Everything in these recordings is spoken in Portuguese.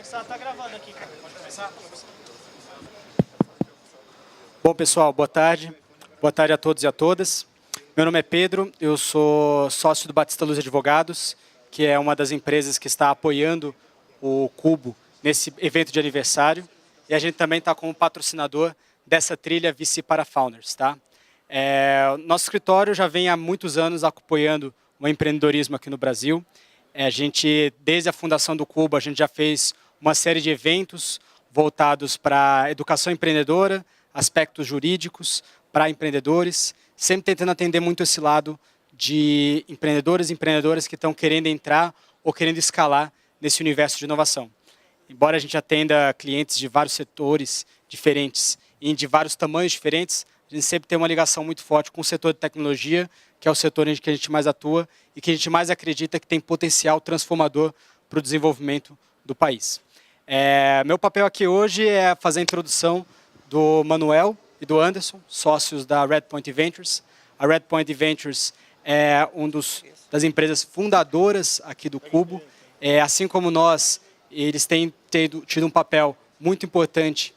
conversar, tá gravando aqui, cara. Pode começar? Bom, pessoal, boa tarde. Boa tarde a todos e a todas. Meu nome é Pedro, eu sou sócio do Batista Luz Advogados, que é uma das empresas que está apoiando o Cubo nesse evento de aniversário. E a gente também está como patrocinador dessa trilha VC para Founders, tá? Nosso escritório já vem há muitos anos apoiando o empreendedorismo aqui no Brasil. A gente, desde a fundação do Cubo, a gente já fez uma série de eventos voltados para educação empreendedora, aspectos jurídicos para empreendedores, sempre tentando atender muito esse lado de empreendedores e empreendedoras que estão querendo entrar ou querendo escalar nesse universo de inovação. Embora a gente atenda clientes de vários setores diferentes e de vários tamanhos diferentes, a gente sempre tem uma ligação muito forte com o setor de tecnologia, que é o setor em que a gente mais atua e que a gente mais acredita que tem potencial transformador para o desenvolvimento do país. Meu papel aqui hoje é fazer a introdução do Manuel e do Anderson, sócios da Redpoint Ventures. A Redpoint Ventures é uma das empresas fundadoras aqui do Cubo. Assim como nós, eles têm tido um papel muito importante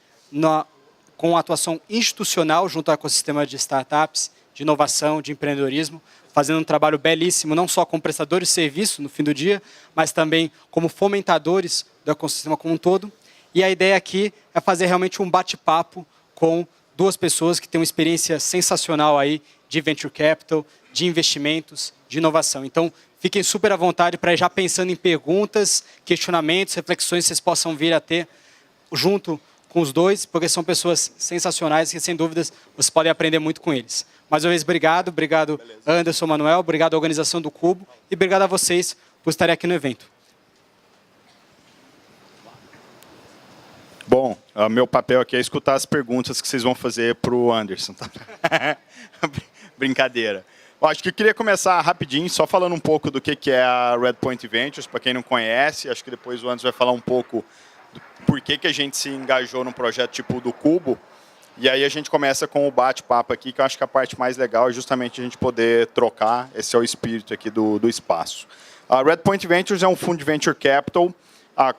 com a atuação institucional junto ao ecossistema de startups, de inovação, de empreendedorismo, fazendo um trabalho belíssimo, não só como prestadores de serviço no fim do dia, mas também como fomentadores do ecossistema como um todo. E a ideia aqui é fazer realmente um bate-papo com duas pessoas que têm uma experiência sensacional aí de venture capital, de investimentos, de inovação. Então, fiquem super à vontade para ir já pensando em perguntas, questionamentos, reflexões que vocês possam vir a ter junto com os dois, porque são pessoas sensacionais e, sem dúvidas, vocês podem aprender muito com eles. Mais uma vez, obrigado Anderson, Manuel, obrigado à organização do Cubo e obrigado a vocês por estarem aqui no evento. Bom, meu papel aqui é escutar as perguntas que vocês vão fazer para o Anderson. Tá? Brincadeira. Eu acho que eu queria começar rapidinho, só falando um pouco do que é a Redpoint Ventures, para quem não conhece. Acho que depois o Anderson vai falar um pouco do porquê que a gente se engajou num projeto tipo do Cubo. E aí a gente começa com o bate-papo aqui, que eu acho que a parte mais legal é justamente a gente poder trocar. Esse é o espírito aqui do espaço. A Redpoint Ventures é um fundo de venture capital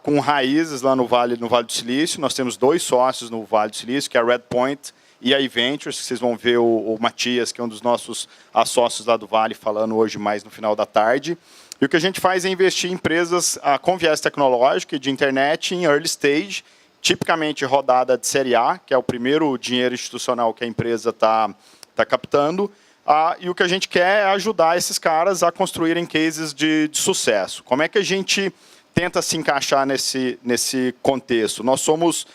com raízes lá no Vale do Silício. Nós temos dois sócios no Vale do Silício, que é a Redpoint e a iVentures, que vocês vão ver o Matias, que é um dos nossos sócios lá do Vale, falando hoje mais no final da tarde. E o que a gente faz é investir em empresas com viés tecnológico e de internet em early stage, tipicamente rodada de série A, que é o primeiro dinheiro institucional que a empresa está captando. E o que a gente quer é ajudar esses caras a construírem cases de sucesso. Como é que a gente tenta se encaixar nesse contexto? Nós somos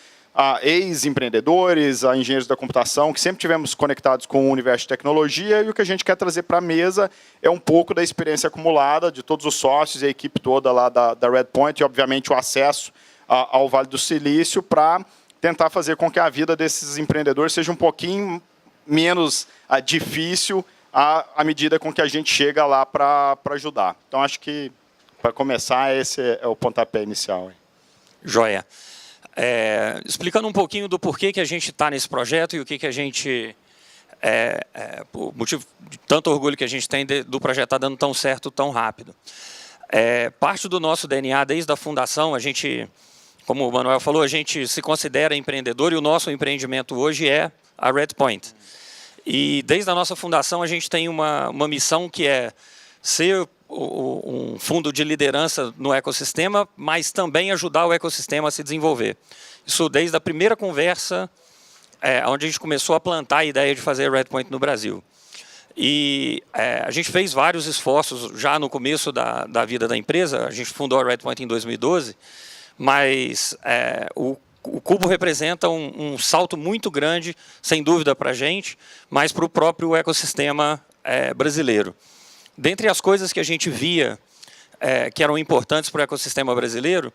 ex-empreendedores, engenheiros da computação, que sempre tivemos conectados com o universo de tecnologia, e o que a gente quer trazer para a mesa é um pouco da experiência acumulada de todos os sócios e a equipe toda lá da Redpoint, e obviamente o acesso ao Vale do Silício, para tentar fazer com que a vida desses empreendedores seja um pouquinho menos difícil à medida com que a gente chega lá para ajudar. Então, acho que, para começar, esse é o pontapé inicial. Joia. Explicando um pouquinho do porquê que a gente está nesse projeto e o que a gente... o motivo de tanto orgulho que a gente tem do projeto estar dando tão certo, tão rápido. Parte do nosso DNA, desde a fundação, a gente, como o Manuel falou, a gente se considera empreendedor e o nosso empreendimento hoje é a Redpoint. E desde a nossa fundação a gente tem uma missão que é ser um fundo de liderança no ecossistema, mas também ajudar o ecossistema a se desenvolver. Isso desde a primeira conversa, onde a gente começou a plantar a ideia de fazer a Redpoint no Brasil. E a gente fez vários esforços já no começo da vida da empresa. A gente fundou a Redpoint em 2012, mas o Cubo representa um salto muito grande, sem dúvida, para a gente, mas para o próprio ecossistema brasileiro. Dentre as coisas que a gente via que eram importantes para o ecossistema brasileiro,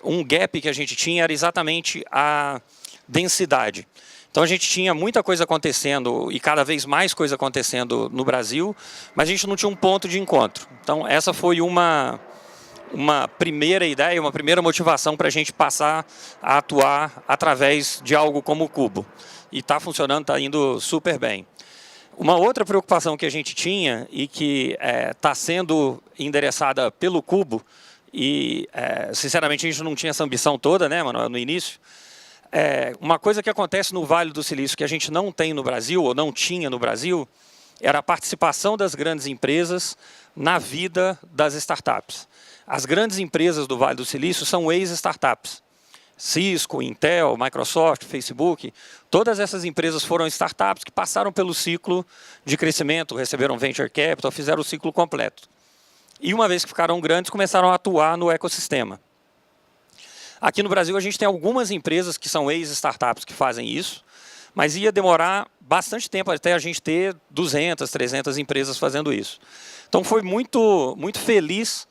um gap que a gente tinha era exatamente a densidade. Então, a gente tinha muita coisa acontecendo e cada vez mais coisa acontecendo no Brasil, mas a gente não tinha um ponto de encontro. Então, essa foi uma primeira ideia, uma primeira motivação para a gente passar a atuar através de algo como o Cubo. E está funcionando, está indo super bem. Uma outra preocupação que a gente tinha e que está sendo endereçada pelo Cubo E, sinceramente, a gente não tinha essa ambição toda, né, Manuel, no início. Uma coisa que acontece no Vale do Silício que a gente não tem no Brasil, ou não tinha no Brasil, era a participação das grandes empresas na vida das startups. As grandes empresas do Vale do Silício são ex-startups. Cisco, Intel, Microsoft, Facebook, todas essas empresas foram startups que passaram pelo ciclo de crescimento, receberam venture capital, fizeram o ciclo completo. E uma vez que ficaram grandes, começaram a atuar no ecossistema. Aqui no Brasil, a gente tem algumas empresas que são ex-startups que fazem isso, mas ia demorar bastante tempo até a gente ter 200, 300 empresas fazendo isso. Então, foi muito feliz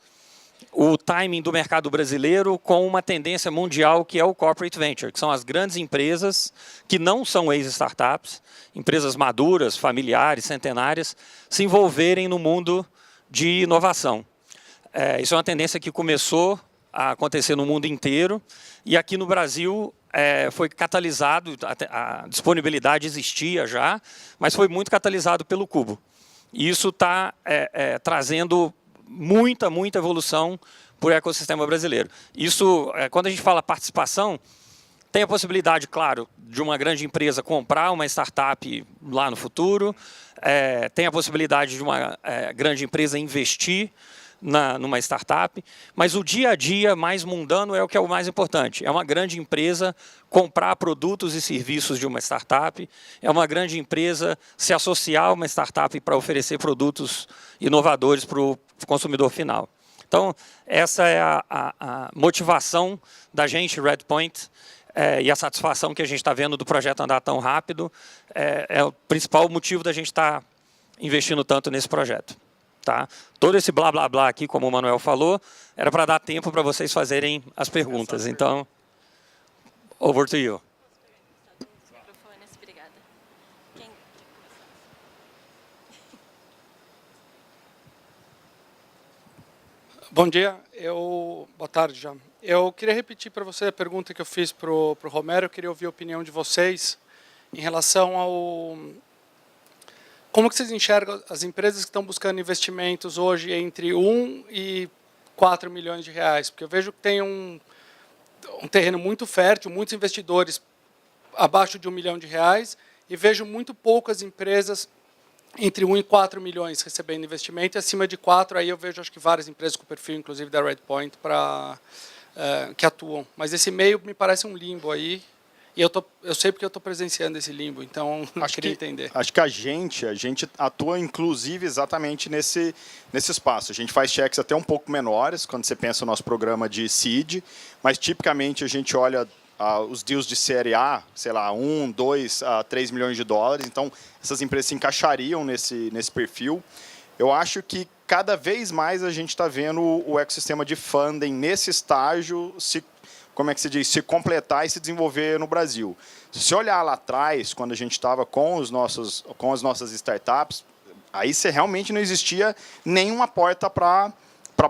o timing do mercado brasileiro com uma tendência mundial que é o corporate venture, que são as grandes empresas que não são ex-startups, empresas maduras, familiares, centenárias, se envolverem no mundo de inovação. Isso é uma tendência que começou a acontecer no mundo inteiro e aqui no Brasil foi catalisado, a disponibilidade existia já, mas foi muito catalisado pelo Cubo. E isso está trazendo muita evolução para o ecossistema brasileiro. Isso, quando a gente fala participação, tem a possibilidade, claro, de uma grande empresa comprar uma startup lá no futuro, tem a possibilidade de uma grande empresa investir numa startup, mas o dia a dia mais mundano é o que é o mais importante. É uma grande empresa comprar produtos e serviços de uma startup, é uma grande empresa se associar a uma startup para oferecer produtos inovadores para o consumidor final. Então, essa é a motivação da gente, Redpoint, e a satisfação que a gente está vendo do projeto andar tão rápido, é o principal motivo da gente estar investindo tanto nesse projeto. Tá? Todo esse blá, blá, blá aqui, como o Manuel falou, era para dar tempo para vocês fazerem as perguntas. Então, over to you. Obrigada. Bom dia, boa tarde já. Eu queria repetir para você a pergunta que eu fiz para o Romero, eu queria ouvir a opinião de vocês em relação ao... Como que vocês enxergam as empresas que estão buscando investimentos hoje entre 1 e 4 milhões de reais? Porque eu vejo que tem um terreno muito fértil, muitos investidores abaixo de 1 milhão de reais, e vejo muito poucas empresas entre 1 e 4 milhões recebendo investimento, e acima de 4, aí eu vejo acho que várias empresas com perfil, inclusive da Redpoint, que atuam. Mas esse meio me parece um limbo aí, e eu sei porque eu estou presenciando esse limbo, então eu queria entender. Acho que a gente atua, inclusive, exatamente nesse espaço. A gente faz cheques até um pouco menores, quando você pensa no nosso programa de seed, mas, tipicamente, a gente olha os deals de série A, sei lá, 1, 2 a 3 milhões de dólares. Então, essas empresas se encaixariam nesse perfil. Eu acho que, cada vez mais, a gente está vendo o ecossistema de funding nesse estágio se completar e se desenvolver no Brasil. Se você olhar lá atrás, quando a gente estava com as nossas startups, aí você realmente não existia nenhuma porta para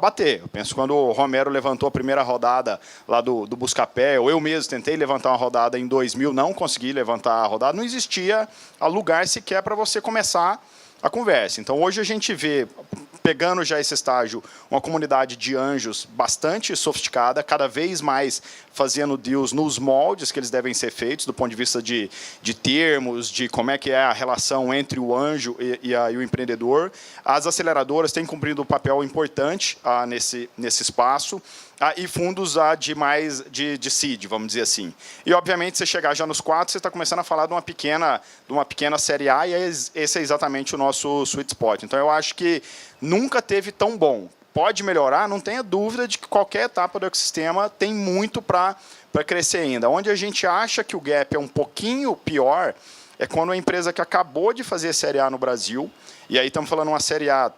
bater. Eu penso quando o Romero levantou a primeira rodada lá do Buscapé, ou eu mesmo tentei levantar uma rodada em 2000, não consegui levantar a rodada, não existia lugar sequer para você começar a conversa. Então, hoje a gente vê, pegando já esse estágio, uma comunidade de anjos bastante sofisticada, cada vez mais fazendo deals nos moldes que eles devem ser feitos, do ponto de vista de termos, de como é que é a relação entre o anjo e o empreendedor. As aceleradoras têm cumprido um papel importante nesse espaço, e fundos de seed, vamos dizer assim. E, obviamente, você chegar já nos 4, você está começando a falar de uma pequena série A, e esse é exatamente o nosso sweet spot. Então, eu acho que nunca teve tão bom. Pode melhorar, não tenha dúvida de que qualquer etapa do ecossistema tem muito para crescer ainda. Onde a gente acha que o gap é um pouquinho pior é quando a empresa que acabou de fazer série A no Brasil, e aí estamos falando uma série A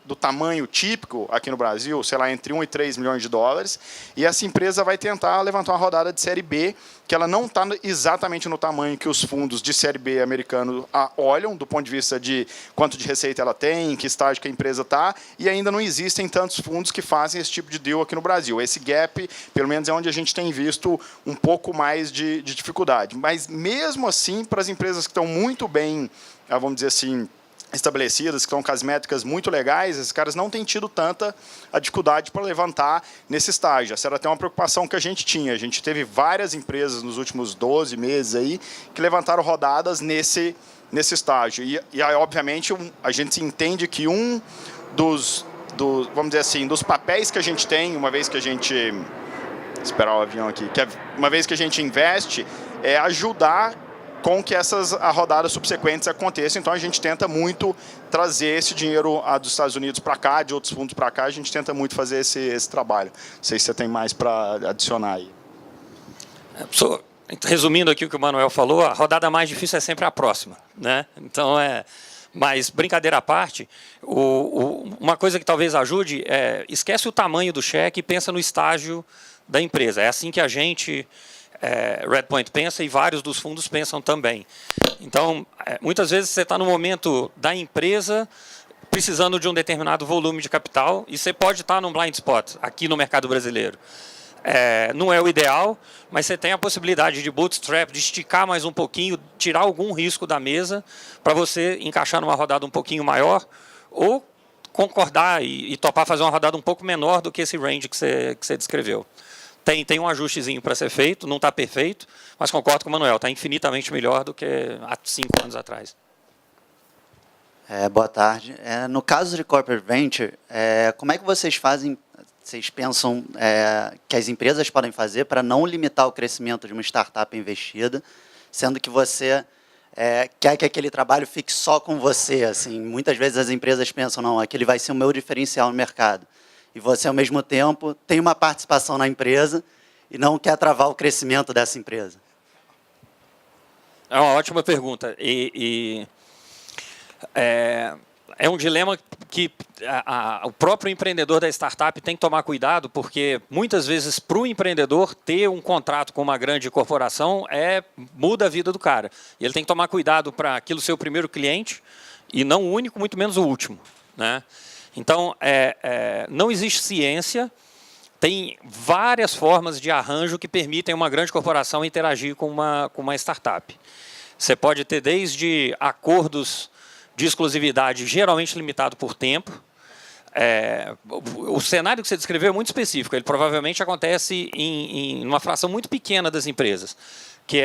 do tamanho típico aqui no Brasil, sei lá, entre 1 e 3 milhões de dólares, e essa empresa vai tentar levantar uma rodada de série B, que ela não está exatamente no tamanho que os fundos de série B americanos olham, do ponto de vista de quanto de receita ela tem, em que estágio que a empresa está, e ainda não existem tantos fundos que fazem esse tipo de deal aqui no Brasil. Esse gap, pelo menos, é onde a gente tem visto um pouco mais de dificuldade. Mas, mesmo assim, para as empresas que estão muito bem, vamos dizer assim, estabelecidas, que estão com as métricas muito legais, esses caras não têm tido tanta a dificuldade para levantar nesse estágio. Essa era até uma preocupação que a gente tinha. A gente teve várias empresas nos últimos 12 meses aí que levantaram rodadas nesse estágio. E aí, obviamente, a gente entende que um vamos dizer assim, dos papéis que a gente tem, uma vez que a gente... Esperar o avião aqui. Uma vez que a gente investe, é ajudar com que essas rodadas subsequentes aconteçam. Então, a gente tenta muito trazer esse dinheiro dos Estados Unidos para cá, de outros fundos para cá. A gente tenta muito fazer esse trabalho. Não sei se você tem mais para adicionar aí. Resumindo aqui o que o Manuel falou, a rodada mais difícil é sempre a próxima, né? Então, mas, brincadeira à parte, uma coisa que talvez ajude é esquece o tamanho do cheque e pensa no estágio da empresa. É assim que a gente, Redpoint, pensa e vários dos fundos pensam também. Então, muitas vezes você está no momento da empresa precisando de um determinado volume de capital e você pode estar num blind spot aqui no mercado brasileiro. Não é o ideal, mas você tem a possibilidade de bootstrap, de esticar mais um pouquinho, tirar algum risco da mesa para você encaixar numa rodada um pouquinho maior ou concordar e topar fazer uma rodada um pouco menor do que esse range que você descreveu. Tem um ajustezinho para ser feito, não está perfeito, mas concordo com o Manuel, está infinitamente melhor do que há 5 anos atrás. Boa tarde. No caso de Corporate Venture, como é que vocês pensam que as empresas podem fazer para não limitar o crescimento de uma startup investida, sendo que você quer que aquele trabalho fique só com você? Assim, muitas vezes as empresas pensam, não, aquele vai ser o meu diferencial no mercado. E você, ao mesmo tempo, tem uma participação na empresa e não quer travar o crescimento dessa empresa. É uma ótima pergunta. É um dilema que o próprio empreendedor da startup tem que tomar cuidado, porque muitas vezes para o empreendedor ter um contrato com uma grande corporação muda a vida do cara. E ele tem que tomar cuidado para aquilo ser o primeiro cliente e não o único, muito menos o último, né? Então, não existe ciência, tem várias formas de arranjo que permitem uma grande corporação interagir com uma startup. Você pode ter desde acordos de exclusividade geralmente limitado por tempo. O cenário que você descreveu é muito específico, ele provavelmente acontece em uma fração muito pequena das empresas, que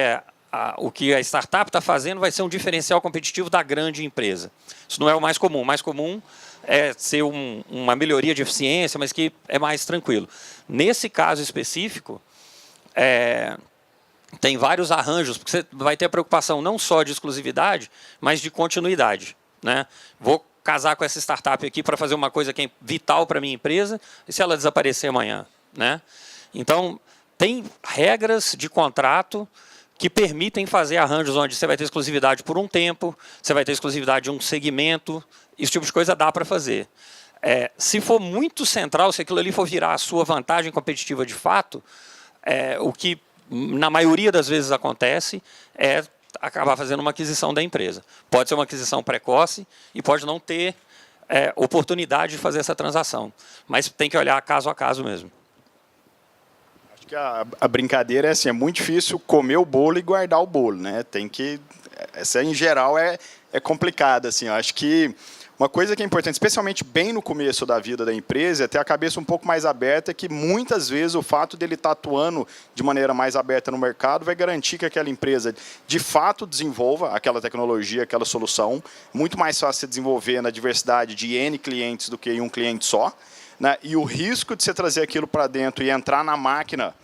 o que a startup está fazendo vai ser um diferencial competitivo da grande empresa. Isso não é o mais comum. O mais comum é ser uma melhoria de eficiência, mas que é mais tranquilo. Nesse caso específico, tem vários arranjos, porque você vai ter a preocupação não só de exclusividade, mas de continuidade, né? Vou casar com essa startup aqui para fazer uma coisa que é vital para a minha empresa, e se ela desaparecer amanhã, né? Então, tem regras de contrato que permitem fazer arranjos onde você vai ter exclusividade por um tempo, você vai ter exclusividade de um segmento, esse tipo de coisa dá para fazer. Se for muito central, se aquilo ali for virar a sua vantagem competitiva de fato, o que na maioria das vezes acontece é acabar fazendo uma aquisição da empresa. Pode ser uma aquisição precoce e pode não ter oportunidade de fazer essa transação, mas tem que olhar caso a caso mesmo. Que a brincadeira é assim, é muito difícil comer o bolo e guardar o bolo, né? Essa em geral é complicada, assim. Eu acho que uma coisa que é importante, especialmente bem no começo da vida da empresa, é ter a cabeça um pouco mais aberta, que muitas vezes o fato dele estar atuando de maneira mais aberta no mercado vai garantir que aquela empresa de fato desenvolva aquela tecnologia, aquela solução. Muito mais fácil de desenvolver na diversidade de N clientes do que em um cliente só. Né? E o risco de você trazer aquilo para dentro e entrar na máquina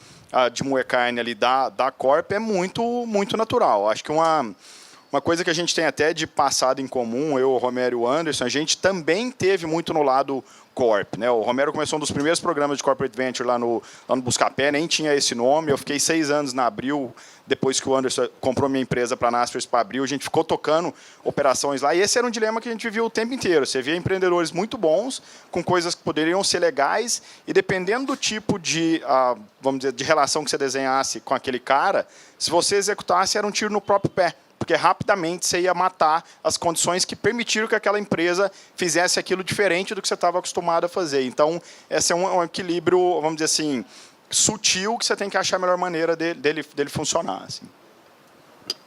de moer carne ali da Corp é muito, muito natural. Acho que uma coisa que a gente tem até de passado em comum, eu, o Romero e o Anderson, a gente também teve muito no lado Corp. Né? O Romero começou um dos primeiros programas de Corporate Venture lá no Buscapé, nem tinha esse nome. Eu fiquei 6 anos na Abril, depois que o Anderson comprou minha empresa para a Naspers para Abril, a gente ficou tocando operações lá. E esse era um dilema que a gente vivia o tempo inteiro. Você via empreendedores muito bons, com coisas que poderiam ser legais, e dependendo do tipo de, vamos dizer, de relação que você desenhasse com aquele cara, se você executasse, era um tiro no próprio pé. Porque rapidamente você ia matar as condições que permitiram que aquela empresa fizesse aquilo diferente do que você estava acostumado a fazer. Então, esse é um equilíbrio, vamos dizer assim, sutil, que você tem que achar a melhor maneira dele funcionar. Assim.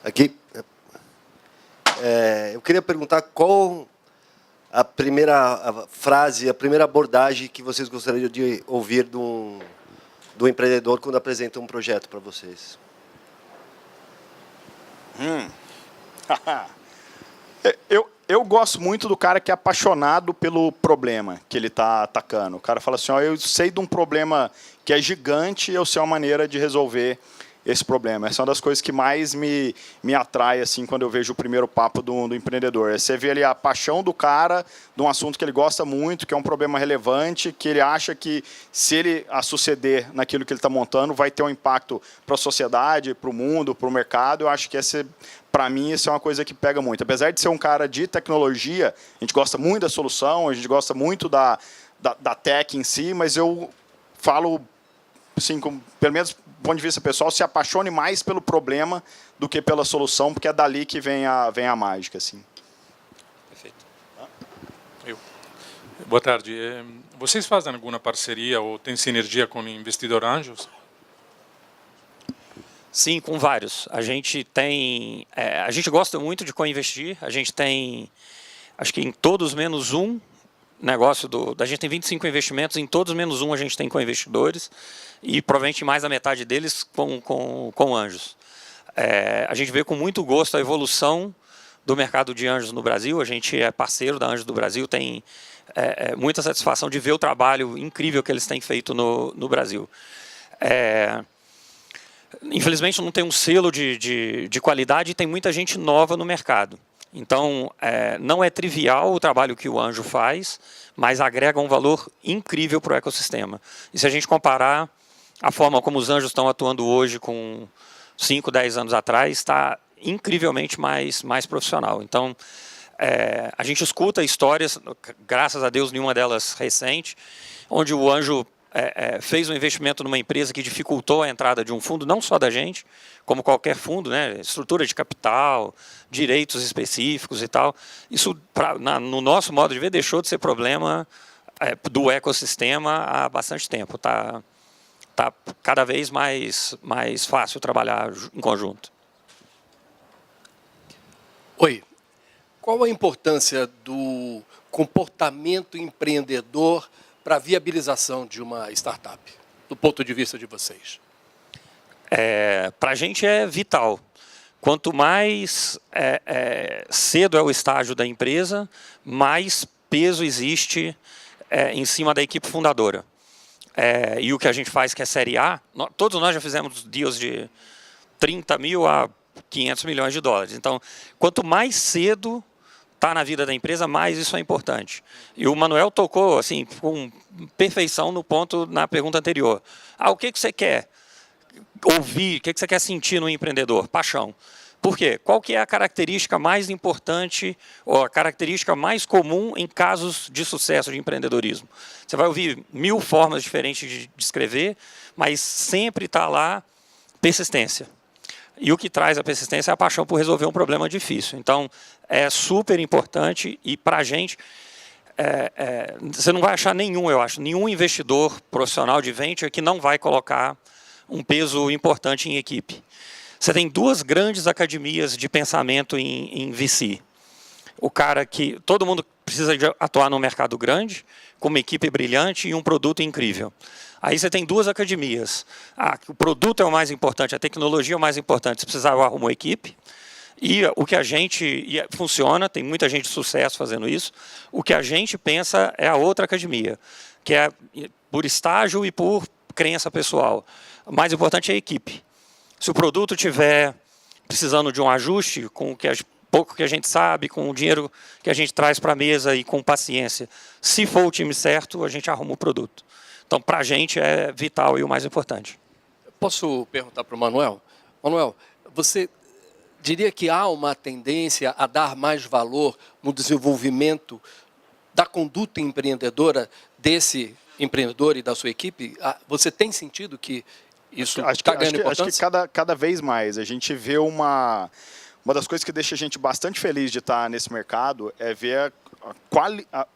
Aqui, eu queria perguntar qual a primeira frase, a primeira abordagem que vocês gostariam de ouvir do empreendedor quando apresenta um projeto para vocês? Eu gosto muito do cara que é apaixonado pelo problema que ele está atacando. O cara fala assim, ó, eu sei de um problema que é gigante e eu sei uma maneira de resolver esse problema. Essa é uma das coisas que mais me atrai assim, quando eu vejo o primeiro papo do empreendedor. Você vê ali a paixão do cara de um assunto que ele gosta muito, que é um problema relevante, que ele acha que se ele suceder naquilo que ele está montando, vai ter um impacto para a sociedade, para o mundo, para o mercado. Eu acho que para mim, isso é uma coisa que pega muito. Apesar de ser um cara de tecnologia, a gente gosta muito da solução, a gente gosta muito da tech em si, mas eu falo, assim, pelo menos do ponto de vista pessoal, se apaixone mais pelo problema do que pela solução, porque é dali que vem a mágica. Assim. Perfeito. Boa tarde. Vocês fazem alguma parceria ou têm sinergia com o investidor anjos? Sim, com vários. A gente tem, a gente gosta muito de co-investir. A gente tem, acho que em todos menos um negócio a gente tem 25 investimentos, em todos menos um a gente tem co-investidores e provavelmente mais da metade deles com anjos. A gente vê com muito gosto a evolução do mercado de anjos no Brasil. A gente é parceiro da Anjos do Brasil, tem muita satisfação de ver o trabalho incrível que eles têm feito no Brasil. Infelizmente não tem um selo de qualidade e tem muita gente nova no mercado. Então, não é trivial o trabalho que o Anjo faz, mas agrega um valor incrível para o ecossistema. E se a gente comparar a forma como os anjos estão atuando hoje com 5, 10 anos atrás, está incrivelmente mais profissional. Então, a gente escuta histórias, graças a Deus nenhuma delas recente, onde o Anjo fez um investimento numa empresa que dificultou a entrada de um fundo, não só da gente, como qualquer fundo, né, estrutura de capital, direitos específicos e tal. Isso, no nosso modo de ver, deixou de ser problema do ecossistema há bastante tempo. Está cada vez mais fácil trabalhar em conjunto. Oi. Qual a importância do comportamento empreendedor para a viabilização de uma startup, do ponto de vista de vocês? Para a gente é vital. Quanto mais cedo é o estágio da empresa, mais peso existe em cima da equipe fundadora. E o que a gente faz, que é Série A, todos nós já fizemos deals de 30 mil a 500 milhões de dólares. Então, quanto mais cedo está na vida da empresa, mais isso é importante. E o Manuel tocou assim, com perfeição no ponto na pergunta anterior. O que você quer ouvir, o que você quer sentir no empreendedor? Paixão. Por quê? Qual que é a característica mais importante ou a característica mais comum em casos de sucesso de empreendedorismo? Você vai ouvir 1000 formas diferentes de descrever, mas sempre está lá persistência. E o que traz a persistência é a paixão por resolver um problema difícil. Então, é super importante e para a gente, você não vai achar nenhum investidor profissional de venture que não vai colocar um peso importante em equipe. Você tem 2 grandes academias de pensamento em VC. O cara que todo mundo precisa de atuar num mercado grande, com uma equipe brilhante e um produto incrível. Aí você tem 2 academias. O produto é o mais importante, a tecnologia é o mais importante. Se precisar, eu arrumo uma equipe. E o que a gente... funciona, tem muita gente de sucesso fazendo isso. O que a gente pensa é a outra academia, que é por estágio e por crença pessoal. O mais importante é a equipe. Se o produto estiver precisando de um ajuste, com o pouco que a gente sabe, com o dinheiro que a gente traz para a mesa e com paciência, se for o time certo, a gente arruma o produto. Então, para a gente, é vital e o mais importante. Posso perguntar para o Manuel? Manuel, você diria que há uma tendência a dar mais valor no desenvolvimento da conduta empreendedora desse empreendedor e da sua equipe? Você tem sentido que isso está ganhando importância? Acho que cada vez mais. A gente vê uma das coisas que deixa a gente bastante feliz de estar nesse mercado é ver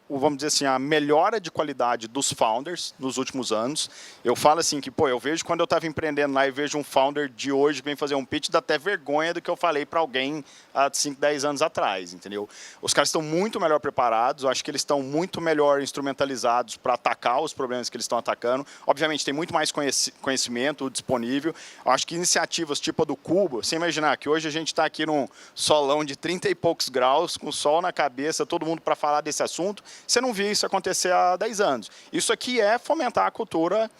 vamos dizer assim, a melhora de qualidade dos founders nos últimos anos. Eu falo assim que, eu vejo quando eu estava empreendendo lá e vejo um founder de hoje que vem fazer um pitch, dá até vergonha do que eu falei para alguém há 5, 10 anos atrás, entendeu? Os caras estão muito melhor preparados, eu acho que eles estão muito melhor instrumentalizados para atacar os problemas que eles estão atacando. Obviamente, tem muito mais conhecimento disponível. Eu acho que iniciativas tipo a do Cubo, você imaginar que hoje a gente está aqui num solão de 30 e poucos graus, com sol na cabeça, todo mundo para falar desse assunto, você não viu isso acontecer há 10 anos. Isso aqui é fomentar a cultura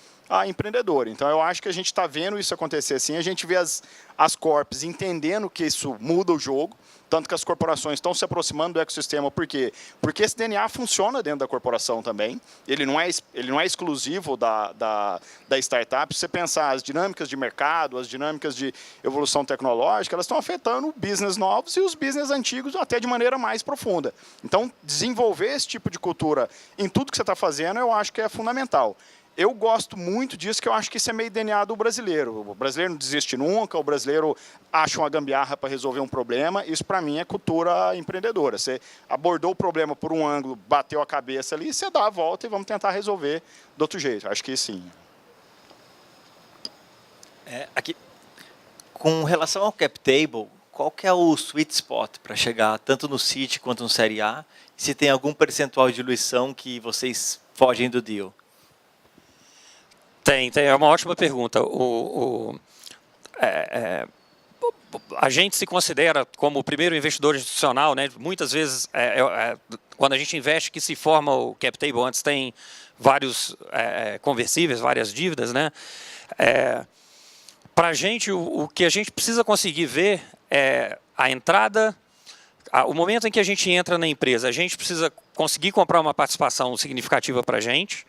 empreendedora. Então, eu acho que a gente está vendo isso acontecer assim, a gente vê as corps entendendo que isso muda o jogo, tanto que as corporações estão se aproximando do ecossistema. Por quê? Porque esse DNA funciona dentro da corporação também. Ele não é exclusivo da startup. Se você pensar as dinâmicas de mercado, as dinâmicas de evolução tecnológica, elas estão afetando business novos e os business antigos até de maneira mais profunda. Então, desenvolver esse tipo de cultura em tudo que você está fazendo, eu acho que é fundamental. Eu gosto muito disso, que eu acho que isso é meio DNA do brasileiro. O brasileiro não desiste nunca, o brasileiro acha uma gambiarra para resolver um problema. Isso, para mim, é cultura empreendedora. Você abordou o problema por um ângulo, bateu a cabeça ali, você dá a volta e vamos tentar resolver do outro jeito. Acho que sim. Aqui, com relação ao cap table, qual que é o sweet spot para chegar tanto no Seed quanto no Série A? E se tem algum percentual de diluição que vocês fogem do deal? Tem, é uma ótima pergunta. A gente se considera como o primeiro investidor institucional, né? Muitas vezes, quando a gente investe, que se forma o cap table, antes tem vários conversíveis, várias dívidas, né? Para a gente, o que a gente precisa conseguir ver é a entrada, o momento em que a gente entra na empresa, a gente precisa conseguir comprar uma participação significativa para a gente.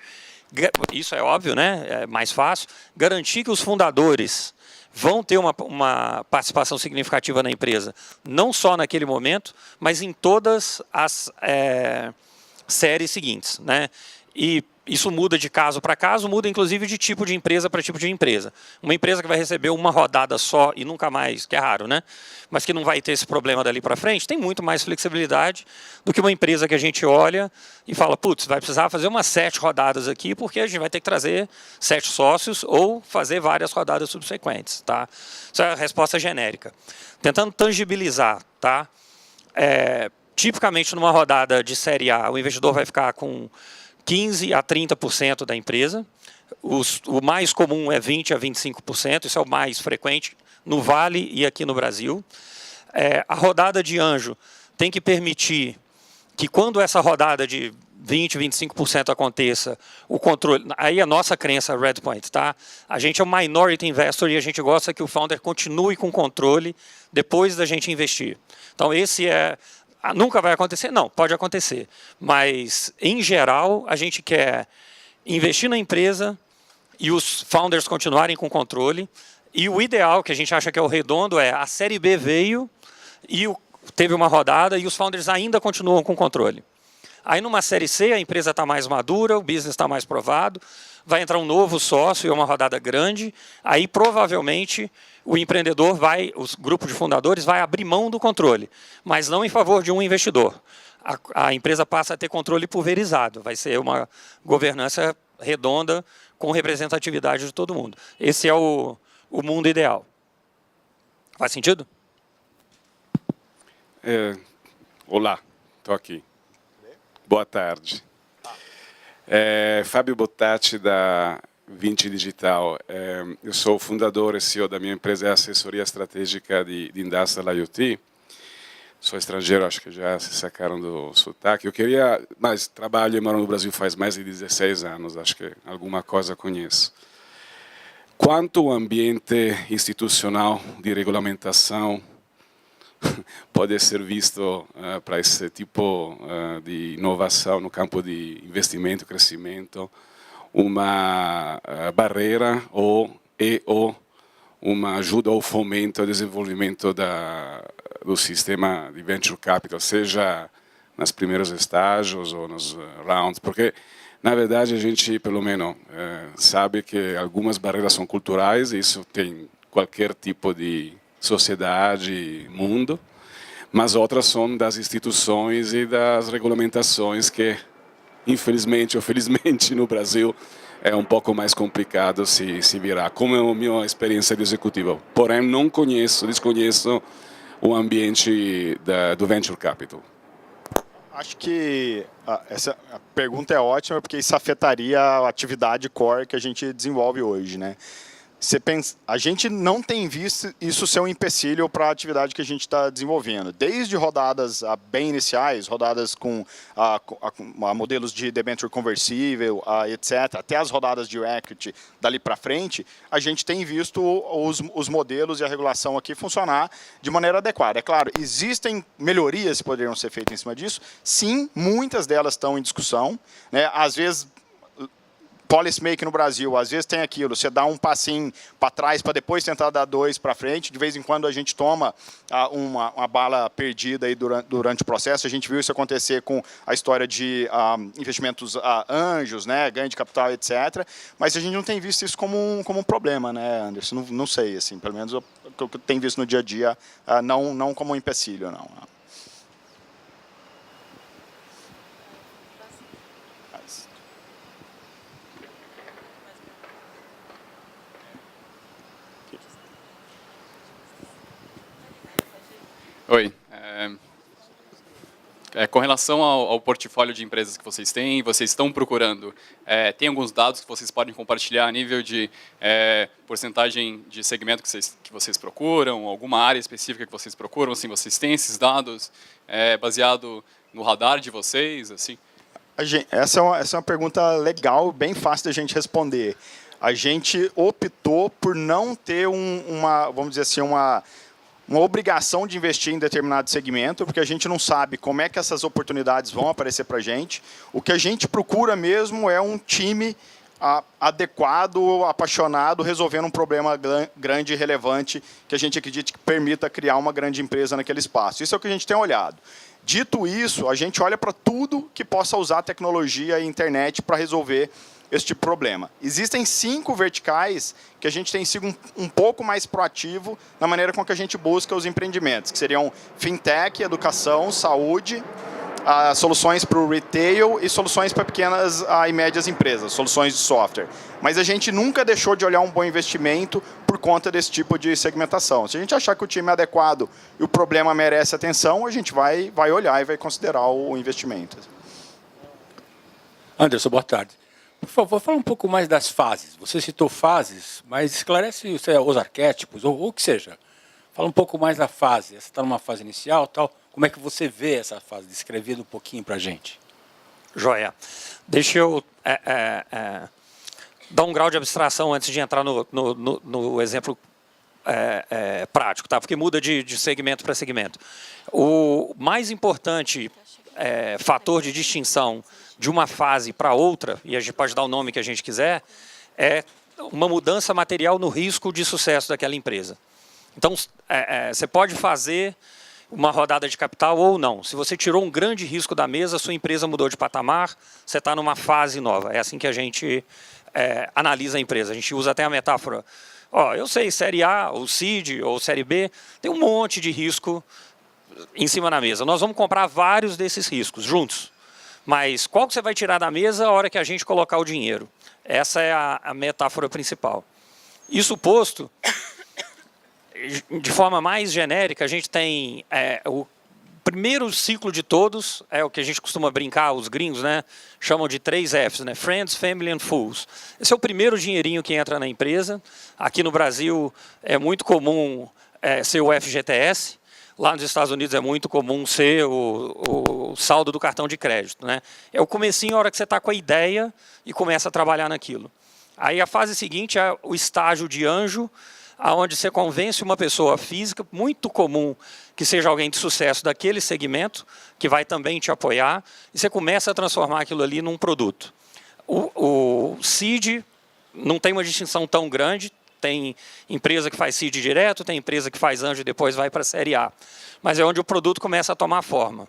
Isso é óbvio, né? É mais fácil. Garantir que os fundadores vão ter uma participação significativa na empresa, não só naquele momento, mas em todas as séries seguintes, né? E isso muda de caso para caso, muda inclusive de tipo de empresa para tipo de empresa. Uma empresa que vai receber uma rodada só e nunca mais, que é raro, né? Mas que não vai ter esse problema dali para frente, tem muito mais flexibilidade do que uma empresa que a gente olha e fala, putz, vai precisar fazer umas 7 rodadas aqui, porque a gente vai ter que trazer 7 sócios ou fazer várias rodadas subsequentes, tá? Isso é a resposta genérica. Tentando tangibilizar, tá? Tipicamente, numa rodada de Série A, o investidor vai ficar com 15% a 30% da empresa. O mais comum é 20% a 25%, isso é o mais frequente no Vale e aqui no Brasil. A rodada de anjo tem que permitir que, quando essa rodada de 20%, 25% aconteça, o controle... Aí a nossa crença, Redpoint, tá? A gente é um minority investor e a gente gosta que o founder continue com controle depois da gente investir. Então, esse é... Nunca vai acontecer? Não, pode acontecer. Mas, em geral, a gente quer investir na empresa e os founders continuarem com controle. E o ideal, que a gente acha que é o redondo, é a Série B veio e teve uma rodada e os founders ainda continuam com controle. Aí, numa Série C, a empresa está mais madura, o business está mais provado, vai entrar um novo sócio e uma rodada grande, aí, provavelmente, o empreendedor o grupo de fundadores vai abrir mão do controle, mas não em favor de um investidor. A empresa passa a ter controle pulverizado, vai ser uma governança redonda com representatividade de todo mundo. Esse é o mundo ideal. Faz sentido? Olá, estou aqui. Boa tarde. Fábio Bottacci, da 20 Digital. Eu sou o fundador e CEO da minha empresa, é assessoria estratégica de Industrial IoT. Sou estrangeiro, acho que já se sacaram do sotaque. Mas trabalho e moro no Brasil faz mais de 16 anos, acho que alguma coisa conheço. Quanto ao ambiente institucional de regulamentação pode ser visto para esse tipo de inovação no campo de investimento, crescimento, uma barreira ou uma ajuda ao fomento ao desenvolvimento do sistema de venture capital, seja nos primeiros estágios ou nos rounds, porque na verdade a gente pelo menos sabe que algumas barreiras são culturais, e isso tem qualquer tipo de sociedade, mundo, mas outras são das instituições e das regulamentações que, infelizmente ou felizmente, no Brasil é um pouco mais complicado se virar, como é a minha experiência de executivo. Porém, desconheço o ambiente do Venture Capital. Acho que essa pergunta é ótima, porque isso afetaria a atividade core que a gente desenvolve hoje, né? A gente não tem visto isso ser um empecilho para a atividade que a gente está desenvolvendo. Desde rodadas bem iniciais, rodadas com modelos de debenture conversível, etc., até as rodadas de equity dali para frente, a gente tem visto os modelos e a regulação aqui funcionar de maneira adequada. É claro, existem melhorias que poderiam ser feitas em cima disso. Sim, muitas delas estão em discussão, né? Às vezes, policy making no Brasil, às vezes tem aquilo, você dá um passinho para trás para depois tentar dar dois para frente, de vez em quando a gente toma uma bala perdida aí durante o processo, a gente viu isso acontecer com a história de investimentos anjos, né, ganho de capital, etc., mas a gente não tem visto isso como um problema, né, Anderson? Não sei, assim, pelo menos o que eu tenho visto no dia a dia, não como um empecilho, não. Oi. Com relação ao portfólio de empresas que vocês têm, vocês estão procurando, tem alguns dados que vocês podem compartilhar a nível de porcentagem de segmento que vocês procuram, alguma área específica que vocês procuram, assim, vocês têm esses dados baseado no radar de vocês? Assim? Essa é uma pergunta legal, bem fácil da gente responder. A gente optou por não ter vamos dizer assim, uma obrigação de investir em determinado segmento, porque a gente não sabe como é que essas oportunidades vão aparecer para a gente. O que a gente procura mesmo é um time adequado, apaixonado, resolvendo um problema grande e relevante que a gente acredita que permita criar uma grande empresa naquele espaço. Isso é o que a gente tem olhado. Dito isso, a gente olha para tudo que possa usar tecnologia e internet para resolver esse tipo de problema. Existem 5 verticais que a gente tem sido um pouco mais proativo na maneira com que a gente busca os empreendimentos, que seriam fintech, educação, saúde, soluções para o retail e soluções para pequenas e médias empresas, soluções de software. Mas a gente nunca deixou de olhar um bom investimento por conta desse tipo de segmentação. Se a gente achar que o time é adequado e o problema merece atenção, a gente vai olhar e vai considerar o investimento. Anderson, boa tarde. Por favor, fala um pouco mais das fases. Você citou fases, mas esclarece os arquétipos, ou o que seja. Fala um pouco mais da fase. Você está numa fase inicial, tal. Como é que você vê essa fase? Descrevendo um pouquinho para a gente. Joia. Deixa eu dar um grau de abstração antes de entrar no exemplo prático, tá? Porque muda de segmento para segmento. O mais importante fator de distinção de uma fase para outra, e a gente pode dar o nome que a gente quiser, é uma mudança material no risco de sucesso daquela empresa. Então, você pode fazer uma rodada de capital ou não. Se você tirou um grande risco da mesa, sua empresa mudou de patamar, você está numa fase nova. É assim que a gente analisa a empresa. A gente usa até a metáfora. Eu sei, série A, ou seed, ou série B, tem um monte de risco em cima da mesa. Nós vamos comprar vários desses riscos juntos. Mas qual que você vai tirar da mesa a hora que a gente colocar o dinheiro? Essa é a metáfora principal. Isso posto, de forma mais genérica, a gente tem o primeiro ciclo de todos, é o que a gente costuma brincar, os gringos, né, chamam de 3 Fs, né, Friends, Family and Fools. Esse é o primeiro dinheirinho que entra na empresa. Aqui no Brasil é muito comum ser o FGTS. Lá nos Estados Unidos é muito comum ser o saldo do cartão de crédito, né? É o comecinho, a hora que você está com a ideia e começa a trabalhar naquilo. Aí a fase seguinte é o estágio de anjo, onde você convence uma pessoa física, muito comum que seja alguém de sucesso daquele segmento, que vai também te apoiar, e você começa a transformar aquilo ali num produto. O seed não tem uma distinção tão grande. Tem empresa que faz seed direto, tem empresa que faz anjo e depois vai para a série A. Mas é onde o produto começa a tomar forma.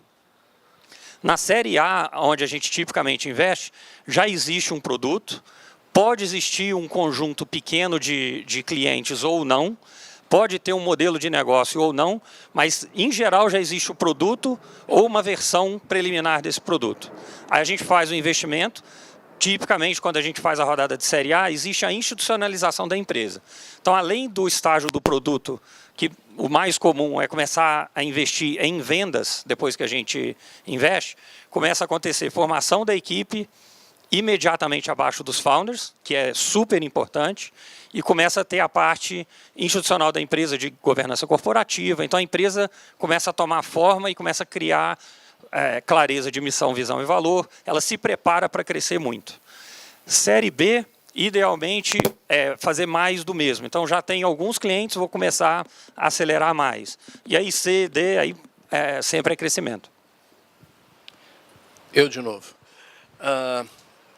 Na série A, onde a gente tipicamente investe, já existe um produto, pode existir um conjunto pequeno de clientes ou não, pode ter um modelo de negócio ou não, mas em geral já existe o produto ou uma versão preliminar desse produto. Aí a gente faz o investimento. Tipicamente, quando a gente faz a rodada de Série A, existe a institucionalização da empresa. Então, além do estágio do produto, que o mais comum é começar a investir em vendas, depois que a gente investe, começa a acontecer formação da equipe imediatamente abaixo dos founders, que é super importante, e começa a ter a parte institucional da empresa de governança corporativa. Então, a empresa começa a tomar forma e começa a criar clareza de missão, visão e valor, ela se prepara para crescer muito. Série B, idealmente, é fazer mais do mesmo. Então, já tem alguns clientes, vou começar a acelerar mais. E aí, C, D, aí sempre é crescimento. Eu, de novo.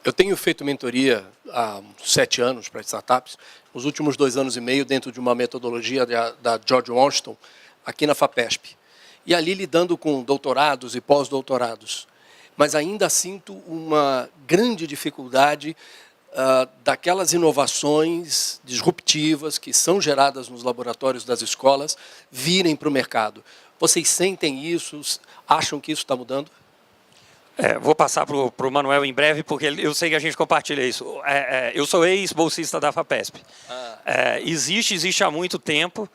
Eu tenho feito mentoria há 7 anos para startups, nos últimos 2 anos e meio, dentro de uma metodologia da George Washington, aqui na FAPESP. E ali lidando com doutorados e pós-doutorados. Mas ainda sinto uma grande dificuldade daquelas inovações disruptivas que são geradas nos laboratórios das escolas virem para o mercado. Vocês sentem isso? Acham que isso está mudando? Vou passar para o Manuel em breve, porque eu sei que a gente compartilha isso. Eu sou ex-bolsista da FAPESP. Existe há muito tempo.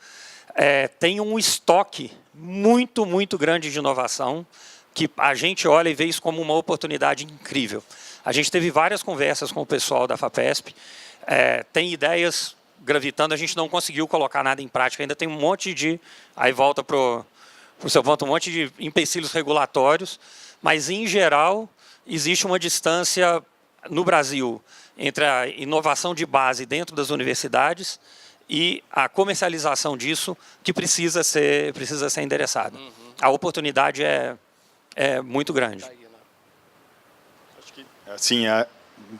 Tem um estoque muito, muito grande de inovação, que a gente olha e vê isso como uma oportunidade incrível. A gente teve várias conversas com o pessoal da FAPESP, tem ideias gravitando, a gente não conseguiu colocar nada em prática, ainda tem um monte de, aí volta para o seu ponto, um monte de empecilhos regulatórios, mas, em geral, existe uma distância no Brasil entre a inovação de base dentro das universidades e a comercialização disso, que precisa ser endereçada. A oportunidade é muito grande. Acho que, assim,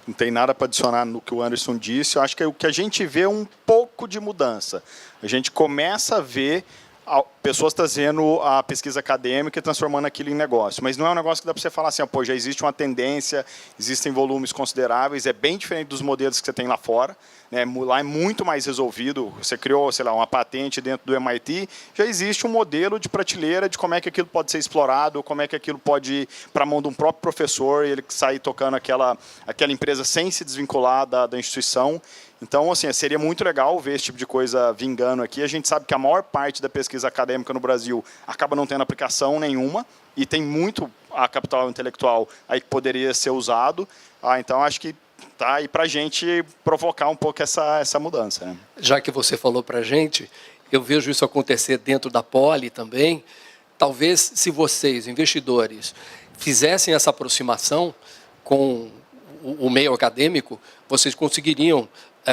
não tem nada para adicionar no que o Anderson disse. Eu acho que o que a gente vê é um pouco de mudança. A gente começa a ver pessoas trazendo a pesquisa acadêmica e transformando aquilo em negócio. Mas não é um negócio que dá para você falar assim, pô, já existe uma tendência, existem volumes consideráveis, é bem diferente dos modelos que você tem lá fora. Né? Lá é muito mais resolvido. Você criou, sei lá, uma patente dentro do MIT, já existe um modelo de prateleira de como é que aquilo pode ser explorado, como é que aquilo pode ir para a mão de um próprio professor e ele sair tocando aquela empresa sem se desvincular da instituição. Então, assim, seria muito legal ver esse tipo de coisa vingando aqui. A gente sabe que a maior parte da pesquisa acadêmica no Brasil acaba não tendo aplicação nenhuma e tem muito a capital intelectual aí que poderia ser usado. Então, acho que tá aí para a gente provocar um pouco essa mudança. Né? Já que você falou para a gente, eu vejo isso acontecer dentro da Poli também. Talvez, se vocês, investidores, fizessem essa aproximação com o meio acadêmico, vocês conseguiriam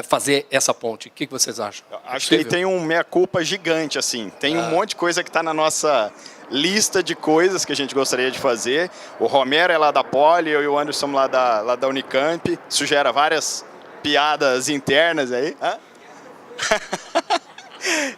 fazer essa ponte. O que vocês acham? Acho que ele tem um meia-culpa gigante, assim. Tem um monte de coisa que está na nossa lista de coisas que a gente gostaria de fazer. O Romero é lá da Poli, eu e o Anderson lá da Unicamp. Isso gera várias piadas internas aí.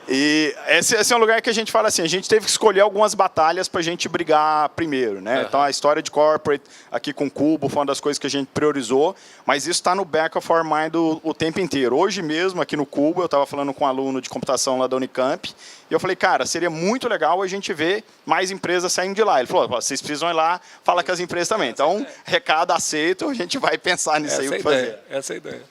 E esse é um lugar que a gente fala assim, a gente teve que escolher algumas batalhas para a gente brigar primeiro, né? Então a história de corporate aqui com o Cubo foi uma das coisas que a gente priorizou, mas isso está no back of our mind o tempo inteiro. Hoje mesmo aqui no Cubo eu estava falando com um aluno de computação lá da Unicamp e eu falei, cara, seria muito legal a gente ver mais empresas saindo de lá. Ele falou, vocês precisam ir lá, fala com as empresas também. Então recado aceito, a gente vai pensar nisso aí o que fazer. Essa é a ideia.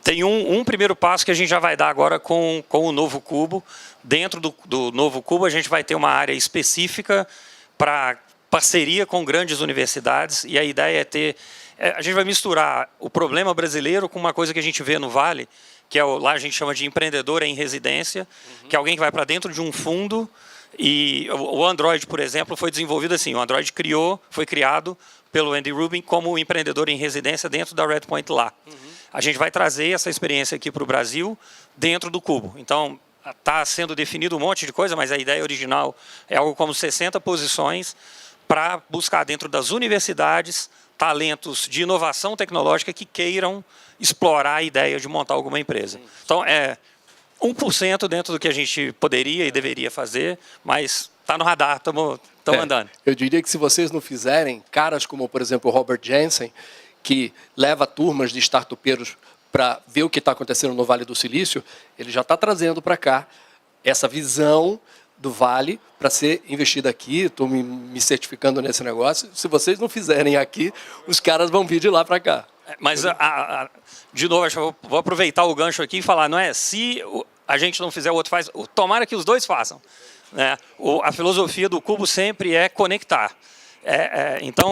Tem um primeiro passo que a gente já vai dar agora com o novo Cubo. Dentro do novo Cubo, a gente vai ter uma área específica para parceria com grandes universidades. E a ideia é ter... a gente vai misturar o problema brasileiro com uma coisa que a gente vê no Vale, que é lá a gente chama de empreendedor em residência, que é alguém que vai para dentro de um fundo. E o Android, por exemplo, foi desenvolvido assim. O Android foi criado pelo Andy Rubin como empreendedor em residência dentro da Redpoint lá. A gente vai trazer essa experiência aqui para o Brasil dentro do Cubo. Então, está sendo definido um monte de coisa, mas a ideia original é algo como 60 posições para buscar dentro das universidades talentos de inovação tecnológica que queiram explorar a ideia de montar alguma empresa. Então, 1% dentro do que a gente poderia e deveria fazer, mas está no radar, estamos andando. Eu diria que se vocês não fizerem, caras como, por exemplo, o Robert Jensen, que leva turmas de startupeiros para ver o que está acontecendo no Vale do Silício, ele já está trazendo para cá essa visão do Vale para ser investida aqui. Estou me certificando nesse negócio. Se vocês não fizerem aqui, os caras vão vir de lá para cá. Mas, de novo, acho que eu vou aproveitar o gancho aqui e falar, não é se a gente não fizer, o outro faz, tomara que os dois façam. Né? A filosofia do Cubo sempre é conectar. Então,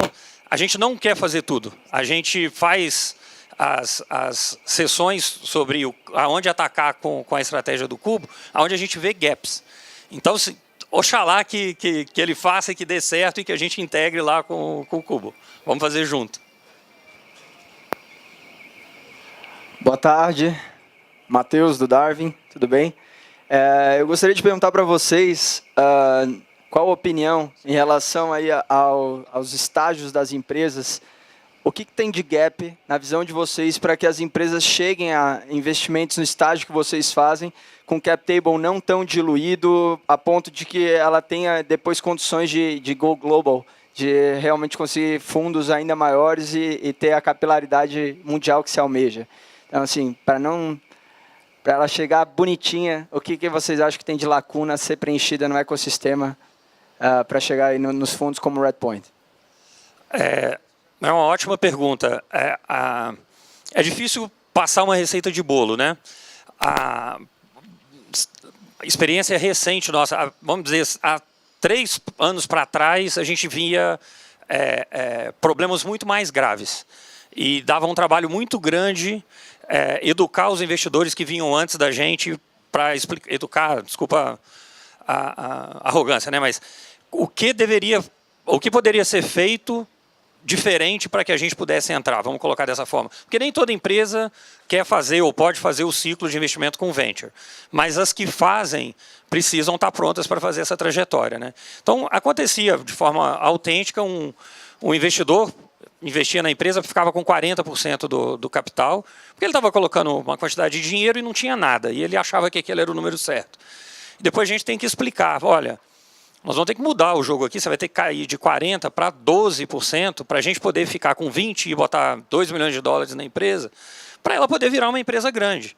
a gente não quer fazer tudo. A gente faz as sessões sobre aonde atacar com a estratégia do Cubo, aonde a gente vê gaps. Então, oxalá que ele faça e que dê certo e que a gente integre lá com o Cubo. Vamos fazer junto. Boa tarde, Matheus do Darwin, tudo bem? Eu gostaria de perguntar para vocês qual a opinião em relação aí aos estágios das empresas. O que tem de gap na visão de vocês para que as empresas cheguem a investimentos no estágio que vocês fazem, com cap table não tão diluído, a ponto de que ela tenha depois condições de go global, de realmente conseguir fundos ainda maiores e ter a capilaridade mundial que se almeja? Então, assim, para ela chegar bonitinha, o que vocês acham que tem de lacuna a ser preenchida no ecossistema para chegar aí nos fundos como Redpoint? É uma ótima pergunta. É difícil passar uma receita de bolo, né? A experiência recente nossa, vamos dizer, há 3 anos para trás, a gente via problemas muito mais graves. E dava um trabalho muito grande educar os investidores que vinham antes da gente para educar, desculpa a arrogância, né? Mas o que poderia ser feito diferente para que a gente pudesse entrar, vamos colocar dessa forma. Porque nem toda empresa quer fazer ou pode fazer o ciclo de investimento com venture, mas as que fazem precisam estar prontas para fazer essa trajetória, né? Então, acontecia de forma autêntica, um investidor investia na empresa, ficava com 40% do capital, porque ele estava colocando uma quantidade de dinheiro e não tinha nada, e ele achava que aquele era o número certo. E depois a gente tem que explicar, olha, nós vamos ter que mudar o jogo aqui, você vai ter que cair de 40% para 12%, para a gente poder ficar com 20% e botar $2 milhões na empresa, para ela poder virar uma empresa grande.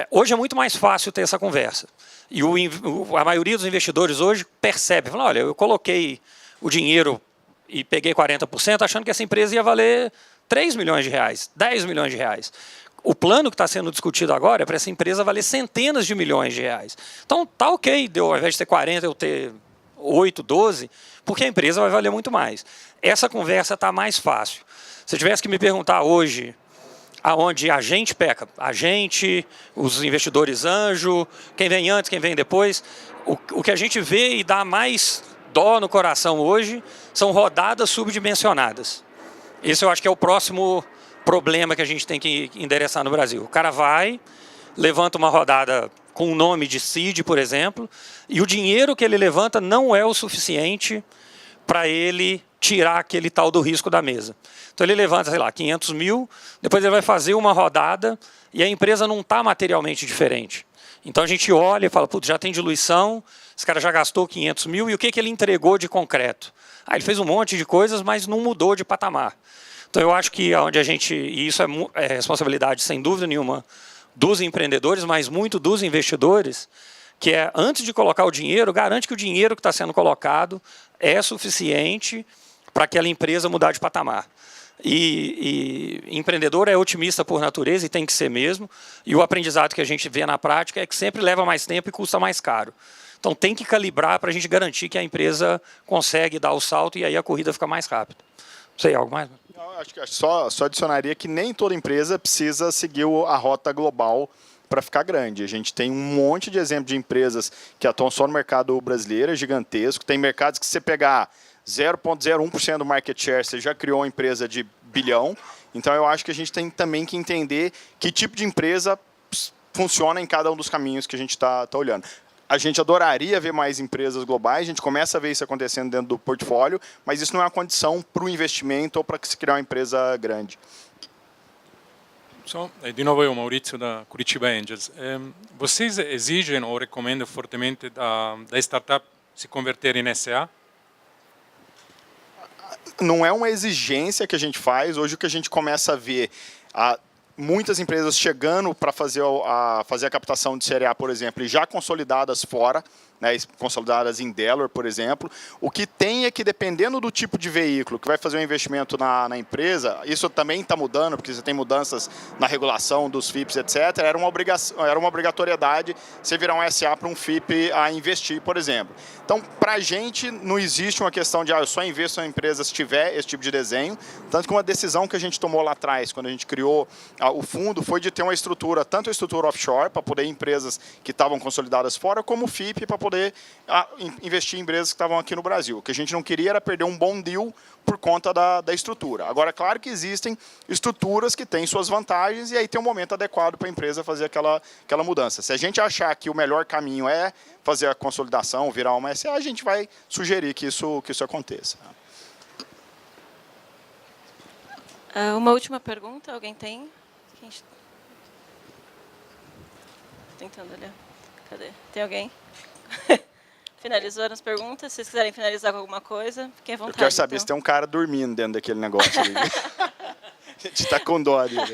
Hoje é muito mais fácil ter essa conversa. E a maioria dos investidores hoje percebe, fala, olha, eu coloquei o dinheiro e peguei 40%, achando que essa empresa ia valer R$3 milhões, R$10 milhões. O plano que está sendo discutido agora é para essa empresa valer centenas de milhões de reais. Então, tá ok, ao invés de ter 40, eu ter 8, 12, porque a empresa vai valer muito mais. Essa conversa está mais fácil. Se eu tivesse que me perguntar hoje aonde a gente peca, a gente, os investidores anjo, quem vem antes, quem vem depois, o que a gente vê e dá mais dó no coração hoje são rodadas subdimensionadas. Esse eu acho que é o próximo problema que a gente tem que endereçar no Brasil. O cara vai, levanta uma rodada com o nome de seed, por exemplo, e o dinheiro que ele levanta não é o suficiente para ele tirar aquele tal do risco da mesa. Então ele levanta, sei lá, 500 mil, depois ele vai fazer uma rodada e a empresa não está materialmente diferente. Então a gente olha e fala, putz, já tem diluição, esse cara já gastou 500 mil, e o que ele entregou de concreto? Ele fez um monte de coisas, mas não mudou de patamar. Então eu acho que onde a gente, e isso é responsabilidade sem dúvida nenhuma dos empreendedores, mas muito dos investidores, que é, antes de colocar o dinheiro, garante que o dinheiro que está sendo colocado é suficiente para aquela empresa mudar de patamar. E empreendedor é otimista por natureza, e tem que ser mesmo, e o aprendizado que a gente vê na prática é que sempre leva mais tempo e custa mais caro. Então tem que calibrar para a gente garantir que a empresa consegue dar o salto e aí a corrida fica mais rápida. Não sei, algo mais? Não, acho que só adicionaria que nem toda empresa precisa seguir a rota global para ficar grande. A gente tem um monte de exemplos de empresas que atuam só no mercado brasileiro, é gigantesco. Tem mercados que, se você pegar 0,01% do market share, você já criou uma empresa de bilhão. Então eu acho que a gente tem também que entender que tipo de empresa funciona em cada um dos caminhos que a gente está olhando. A gente adoraria ver mais empresas globais, a gente começa a ver isso acontecendo dentro do portfólio, mas isso não é uma condição para o investimento ou para se criar uma empresa grande. De novo eu, Maurício, da Curitiba Angels. Vocês exigem ou recomendam fortemente da startup se converter em SA? Não é uma exigência que a gente faz. Hoje o que a gente começa a ver, muitas empresas chegando para fazer a captação de Série A, por exemplo, e já consolidadas fora, né, consolidadas em Delaware, por exemplo. O que tem é que, dependendo do tipo de veículo que vai fazer um investimento na empresa, isso também está mudando, porque você tem mudanças na regulação dos FIPs, etc. Era uma obrigatoriedade você virar um SA para um FIP a investir, por exemplo. Então, para a gente, não existe uma questão de eu só investo em empresa se tiver esse tipo de desenho, tanto que uma decisão que a gente tomou lá atrás, quando a gente criou o fundo, foi de ter uma estrutura, tanto a estrutura offshore, para poder empresas que estavam consolidadas fora, como o FIP, para poder investir em empresas que estavam aqui no Brasil. O que a gente não queria era perder um bom deal por conta da estrutura. Agora, é claro que existem estruturas que têm suas vantagens e aí tem um momento adequado para a empresa fazer aquela mudança. Se a gente achar que o melhor caminho é fazer a consolidação, virar uma SA, a gente vai sugerir que isso aconteça. Uma última pergunta, alguém tem? Tentando olhar. Cadê? Tem alguém? Finalizou as perguntas? Se vocês quiserem finalizar com alguma coisa, fiquem à vontade. Eu quero saber então. se tem um cara dormindo dentro daquele negócio ali. A gente está com dó dele.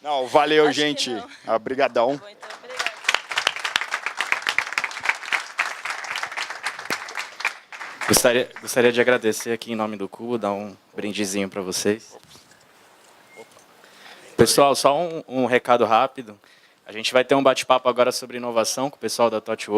Não, valeu, gente. Obrigadão. Tá bom, então, Gostaria de agradecer aqui em nome do Cubo, dar um brindezinho para vocês. Pessoal, só um recado rápido. A gente vai ter um bate-papo agora sobre inovação com o pessoal da TOTWO.